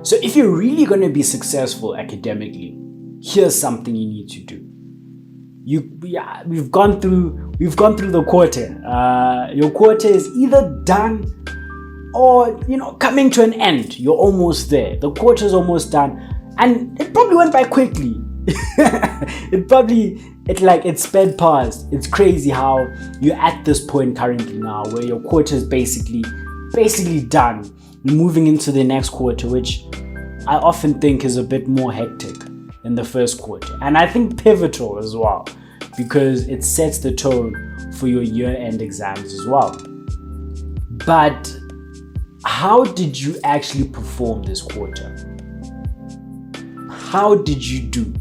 So if you're really going to be successful academically, here's something you need to do. We've gone through the quarter. Your quarter is either done or coming to an end. You're almost there. The quarter is almost done, and it probably went by quickly. it sped past. It's crazy how you're at this point currently now where your quarter is basically done. You're moving into the next quarter, which I often think is a bit more hectic than the first quarter, and I think pivotal as well, because it sets the tone for your year-end exams as well. But how did you actually perform this quarter? How did you do?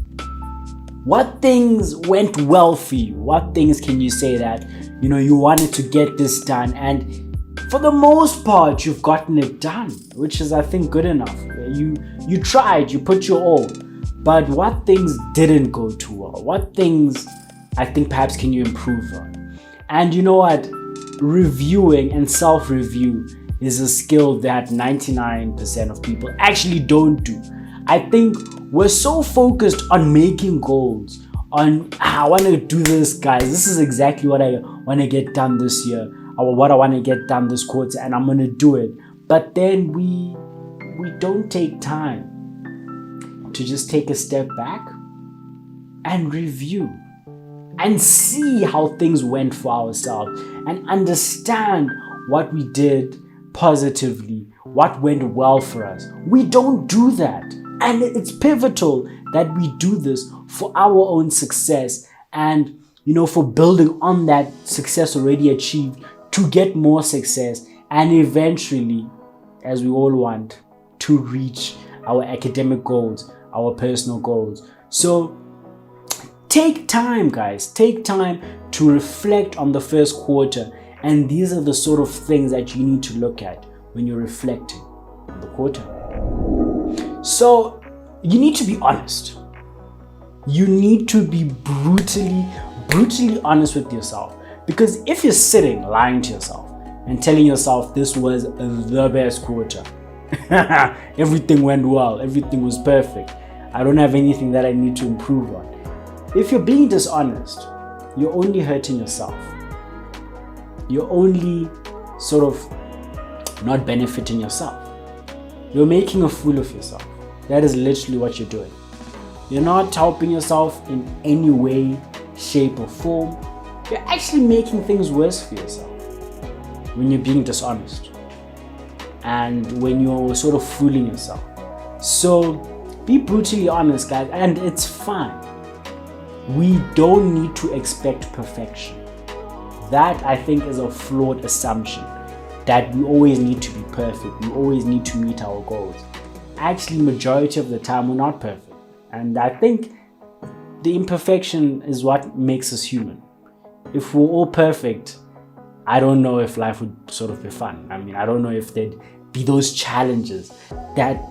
What things went well for you? What things can you say that you wanted to get this done, and for the most part you've gotten it done, which is, I think, good enough. You tried, you put your all, but what things didn't go too well? What things, I think, perhaps can you improve on? And you know what? Reviewing and self-review is a skill that 99% of people actually don't do. I think we're so focused on making goals, on I want to do this, guys. This is exactly what I want to get done this year, or what I want to get done this quarter, and I'm going to do it. But then we don't take time to just take a step back and review and see how things went for ourselves and understand what we did positively, what went well for us. We don't do that. And it's pivotal that we do this for our own success and, for building on that success already achieved to get more success and eventually, as we all want, to reach our academic goals, our personal goals. So take time, guys. Take time to reflect on the first quarter. And these are the sort of things that you need to look at when you're reflecting on the quarter. So you need to be honest. You need to be brutally honest with yourself. Because if you're sitting lying to yourself and telling yourself this was the best quarter, everything went well, everything was perfect, I don't have anything that I need to improve on. If you're being dishonest, you're only hurting yourself. You're only sort of not benefiting yourself. You're making a fool of yourself. That is literally what you're doing. You're not helping yourself in any way, shape, or form. You're actually making things worse for yourself when you're being dishonest and when you're sort of fooling yourself. So be brutally honest, guys, and it's fine. We don't need to expect perfection. That, I think, is a flawed assumption, that we always need to be perfect. We always need to meet our goals. Actually, majority of the time, we're not perfect. And I think the imperfection is what makes us human. If we're all perfect, I don't know if life would sort of be fun. I mean, I don't know if there'd be those challenges that,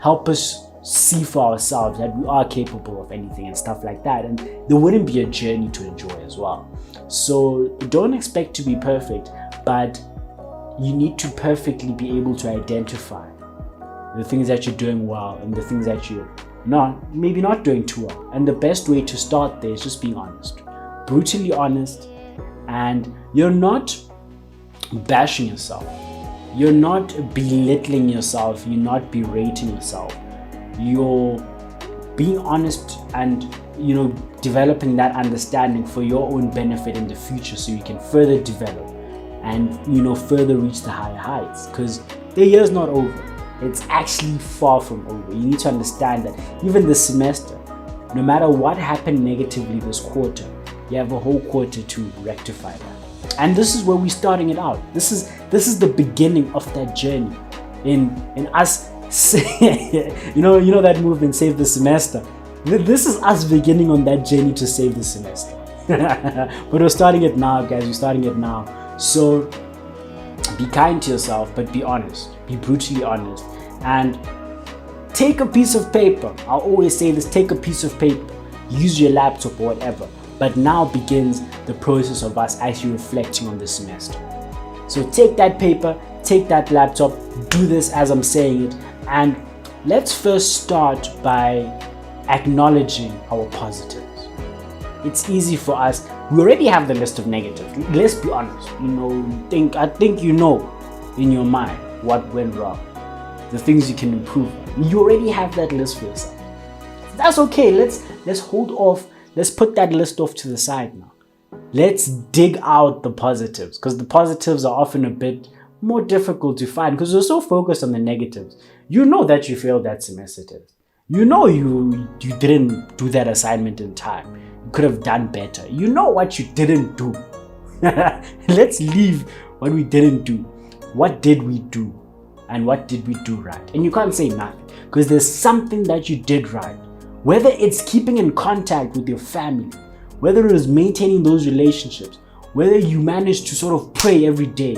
help us see for ourselves that we are capable of anything and stuff like that. And there wouldn't be a journey to enjoy as well. So don't expect to be perfect, but you need to perfectly be able to identify the things that you're doing well and the things that you're maybe not doing too well. And the best way to start there is just being honest, brutally honest, and you're not bashing yourself. You're not belittling yourself. You're not berating yourself. You're being honest and, developing that understanding for your own benefit in the future so you can further develop and, further reach the higher heights, because the year's not over. It's actually far from over. You need to understand that even this semester, no matter what happened negatively this quarter, you have a whole quarter to rectify that. And this is where we're starting it out. This is the beginning of that journey in us. you know that movement, Save the Semester. This is us beginning on that journey to save the semester. But we're starting it now, guys. We're starting it now. So be kind to yourself, but be honest. Be brutally honest. And take a piece of paper. I'll always say this, take a piece of paper. Use your laptop or whatever. But now begins the process of us actually reflecting on the semester. So take that paper, take that laptop, do this as I'm saying it, And let's first start by acknowledging our positives. It's easy for us. We already have the list of negatives. Let's be honest. I think you know in your mind what went wrong, the things you can improve on. You already have that list for yourself. That's okay. Let's hold off. Let's put that list off to the side now. Let's dig out the positives, because the positives are often a bit more difficult to find because we're so focused on the negatives. You know that you failed that semester test. You know you didn't do that assignment in time. You could have done better. You know what you didn't do. Let's leave what we didn't do. What did we do? And what did we do right? And you can't say nothing because there's something that you did right. Whether it's keeping in contact with your family, whether it is maintaining those relationships, whether you managed to sort of pray every day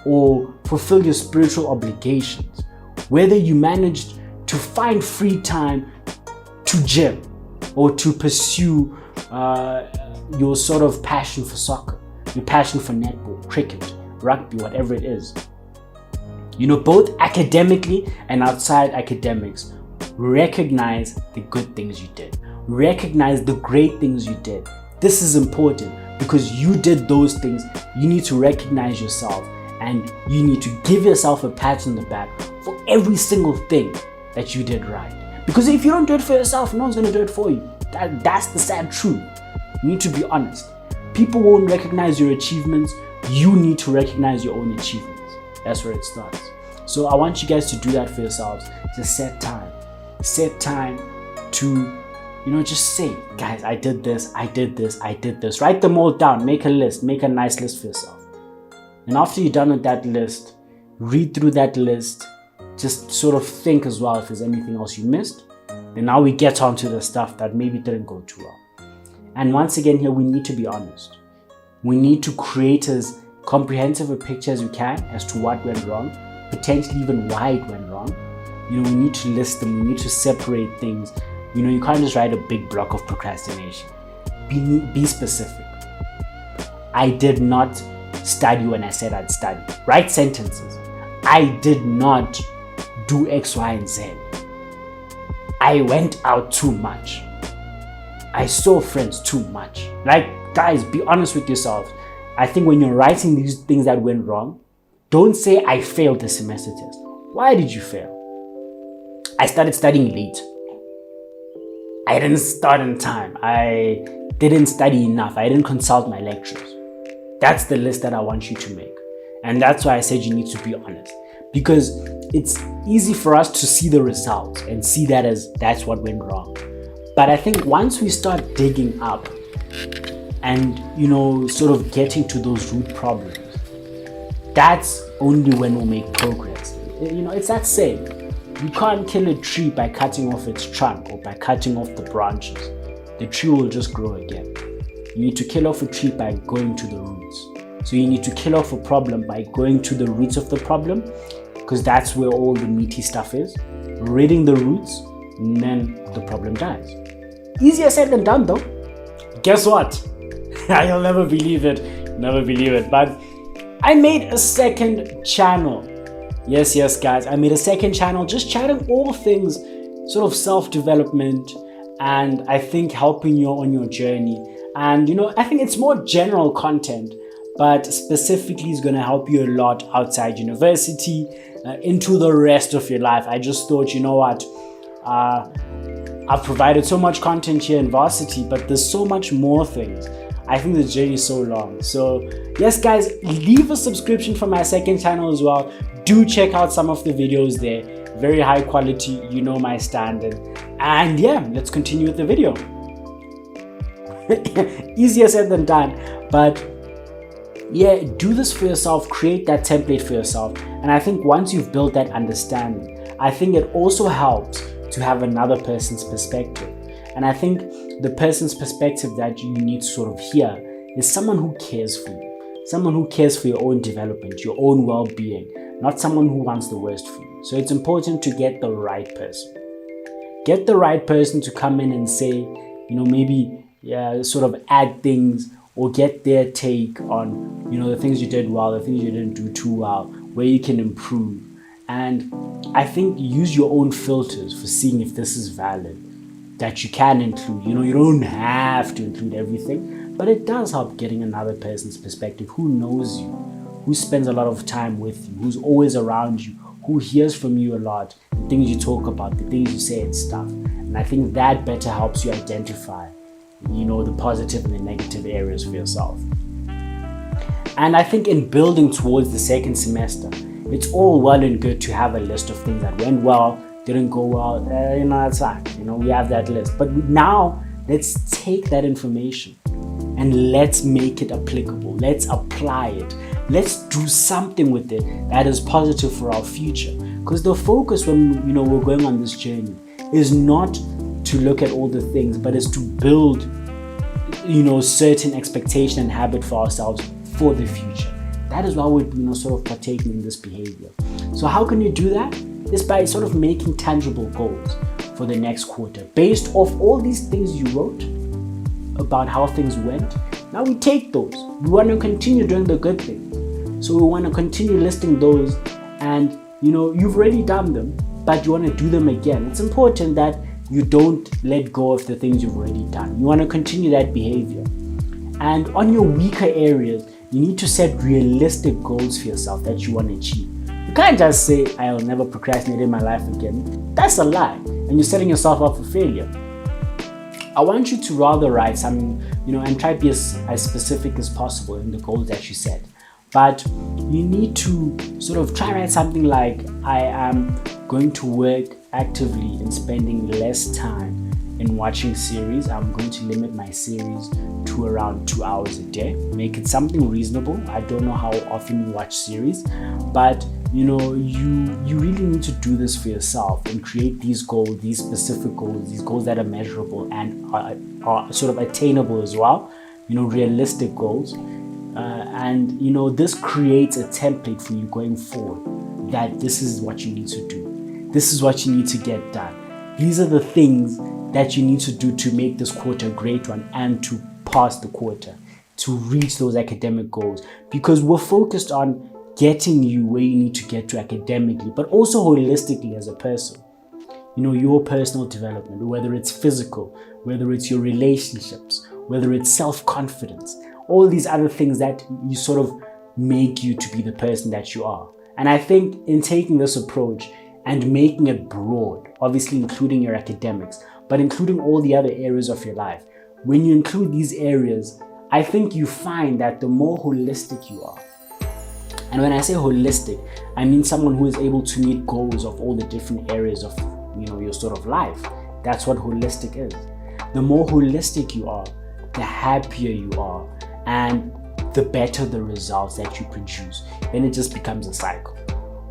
or fulfill your spiritual obligations, whether you managed to find free time to gym or to pursue your sort of passion for soccer, your passion for netball, cricket, rugby, whatever it is. Both academically and outside academics, recognize the good things you did. Recognize the great things you did. This is important because you did those things. You need to recognize yourself and you need to give yourself a pat on the back for every single thing that you did right. Because if you don't do it for yourself, no one's going to do it for you. That's the sad truth. You need to be honest. People won't recognize your achievements. You need to recognize your own achievements. That's where it starts. So I want you guys to do that for yourselves. Just set time. Set time to, just say, guys, I did this, I did this, I did this. Write them all down. Make a list. Make a nice list for yourself. And after you're done with that list, read through that list. Just sort of think as well if there's anything else you missed. And now we get on to the stuff that maybe didn't go too well. And once again here, we need to be honest. We need to create as comprehensive a picture as we can as to what went wrong, potentially even why it went wrong. We need to list them. We need to separate things. You can't just write a big block of procrastination. Be specific. I did not study when I said I'd study. Write sentences. I did not do X, Y, and Z. I went out too much. I saw friends too much. Guys, be honest with yourselves. I think when you're writing these things that went wrong, don't say I failed the semester test. Why did you fail? I started studying late. I didn't start in time. I didn't study enough. I didn't consult my lecturers. That's the list that I want you to make. And that's why I said you need to be honest. Because it's easy for us to see the results and see that as that's what went wrong. But I think once we start digging up and, sort of getting to those root problems, that's only when we'll make progress. It's that saying, you can't kill a tree by cutting off its trunk or by cutting off the branches. The tree will just grow again. You need to kill off a tree by going to the roots. So you need to kill off a problem by going to the roots of the problem, because that's where all the meaty stuff is. Ridding the roots, and then the problem dies. Easier said than done though. Guess what? You'll never believe it. But I made a second channel. Yes, guys, I made a second channel just chatting all things sort of self-development and I think helping you on your journey. And I think it's more general content, but specifically is going to help you a lot outside university, into the rest of your life. I just thought, I've provided so much content here in varsity, but there's so much more things. I think the journey is so long. So yes, guys, leave a subscription for my second channel as well. Do check out some of the videos there. Very high quality, my standard. And yeah, let's continue with the video. Easier said than done, but yeah, do this for yourself. Create that template for yourself. And I think once you've built that understanding, I think it also helps to have another person's perspective. And I think the person's perspective that you need to sort of hear is someone who cares for you, someone who cares for your own development, your own well-being, not someone who wants the worst for you. So it's important to get the right person. Get the right person to come in and say, maybe sort of add things or get their take on, the things you did well, the things you didn't do too well, where you can improve. And I think use your own filters for seeing if this is valid, that you can include. You don't have to include everything, but it does help getting another person's perspective who knows you, who spends a lot of time with you, who's always around you, who hears from you a lot, the things you talk about, the things you say and stuff. And I think that better helps you identify, the positive and the negative areas for yourself. And I think in building towards the second semester, it's all well and good to have a list of things that went well, didn't go well, it's fine. We have that list. But now let's take that information and let's make it applicable. Let's apply it. Let's do something with it that is positive for our future. Because the focus when we're going on this journey is not to look at all the things, but is to build certain expectation and habit for ourselves for the future. That is why we're sort of partaking in this behavior. So how can you do that? It's by sort of making tangible goals for the next quarter based off all these things you wrote about how things went. Now we take those. We want to continue doing the good things. So we want to continue listing those, and you've already done them, but you want to do them again. It's important that you don't let go of the things you've already done. You want to continue that behavior. And on your weaker areas, you need to set realistic goals for yourself that you want to achieve. You can't just say, I'll never procrastinate in my life again. That's a lie, and you're setting yourself up for failure. I want you to rather write something, and try to be as specific as possible in the goals that you set. But you need to sort of try to write something like, I am going to work actively in spending less time in watching series. I'm going to limit my series to around 2 hours a day. Make it something reasonable. I don't know how often you watch series, but you really need to do this for yourself and create these goals, these specific goals, these goals that are measurable and are sort of attainable as well, realistic goals. And this creates a template for you going forward, that this is what you need to do. This is what you need to get done. These are the things that you need to do to make this quarter a great one and to pass the quarter, to reach those academic goals. Because we're focused on getting you where you need to get to academically, but also holistically as a person. Your personal development, whether it's physical, whether it's your relationships, whether it's self-confidence, all these other things that you sort of make you to be the person that you are. And I think in taking this approach and making it broad, obviously including your academics, but including all the other areas of your life, when you include these areas, I think you find that the more holistic you are, and when I say holistic, I mean someone who is able to meet goals of all the different areas of your sort of life. That's what holistic is. The more holistic you are, the happier you are, and the better the results that you produce. Then it just becomes a cycle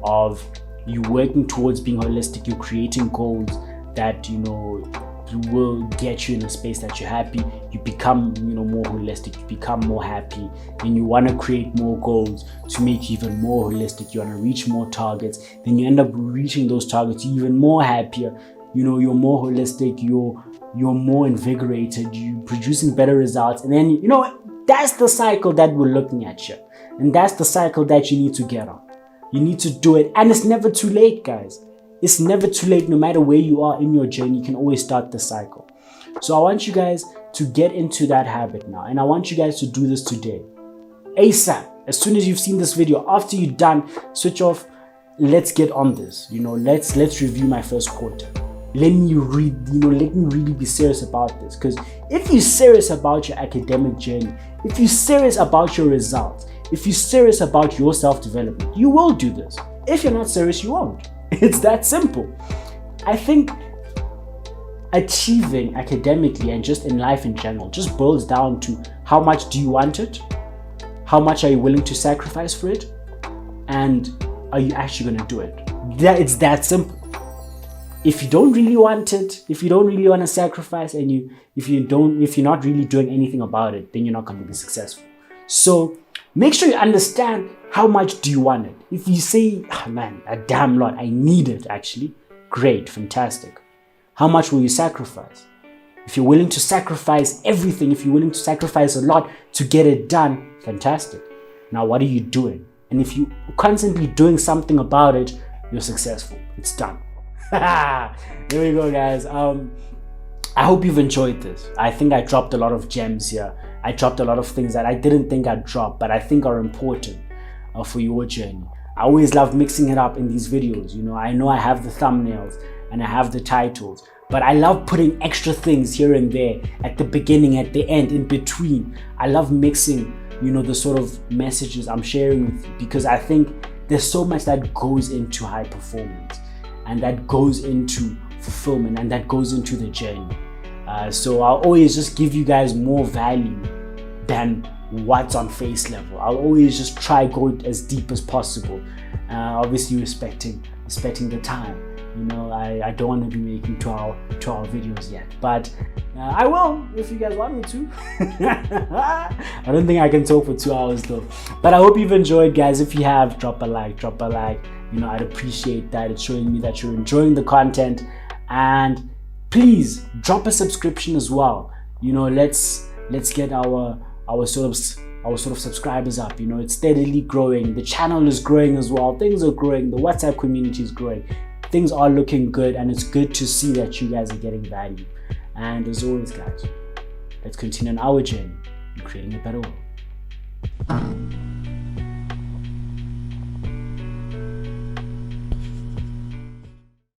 of you working towards being holistic. You're creating goals that will get you in a space that you're happy. You become more holistic, you become more happy, and you want to create more goals to make you even more holistic. You want to reach more targets, then you end up reaching those targets. You're even more happier, you're more holistic, you're more invigorated, you're producing better results, and then that's the cycle that we're looking at here, and that's the cycle that you need to get on. You need to do it, and it's never too late, guys. It's never too late. No matter where you are in your journey, you can always start the cycle. So I want you guys to get into that habit now, and I want you guys to do this today, ASAP. As soon as you've seen this video, after you're done, switch off. Let's get on this. Let's review my first quarter. Let me really be serious about this. Because if you're serious about your academic journey, if you're serious about your results, if you're serious about your self-development, you will do this. If you're not serious, you won't. It's that simple. I think achieving academically and just in life in general just boils down to how much do you want it? How much are you willing to sacrifice for it? And are you actually going to do it? It's that simple. If you don't really want it, if you don't really want to sacrifice, and if you're not really doing anything about it, then you're not going to be successful. So make sure you understand how much do you want it. If you say, oh man, a damn lot, I need it actually, great, fantastic. How much will you sacrifice? If you're willing to sacrifice everything, if you're willing to sacrifice a lot to get it done, fantastic. Now what are you doing? And if you're constantly doing something about it, you're successful. It's done. There we go, guys. I hope you've enjoyed this. I think I dropped a lot of gems here. I dropped a lot of things that I didn't think I'd drop, but I think are important for your journey. I always love mixing it up in these videos. I know I have the thumbnails and I have the titles, but I love putting extra things here and there at the beginning, at the end, in between. I love mixing, the sort of messages I'm sharing with you, because I think there's so much that goes into high performance, and that goes into fulfillment, and that goes into the journey. So I'll always just give you guys more value than what's on face level. I'll always just try go as deep as possible, obviously respecting the time. I don't want to be making 2-hour videos yet, but I will if you guys want me to. I don't think I can talk for 2 hours though, but I hope you've enjoyed, guys. If you have, drop a like. I'd appreciate that. It's showing me that you're enjoying the content, and please drop a subscription as well. Let's get our sort of subscribers up. It's steadily growing. The channel is growing as well. Things are growing. The WhatsApp community is growing. Things are looking good, and it's good to see that you guys are getting value. And as always, guys, let's continue on our journey in creating a better world.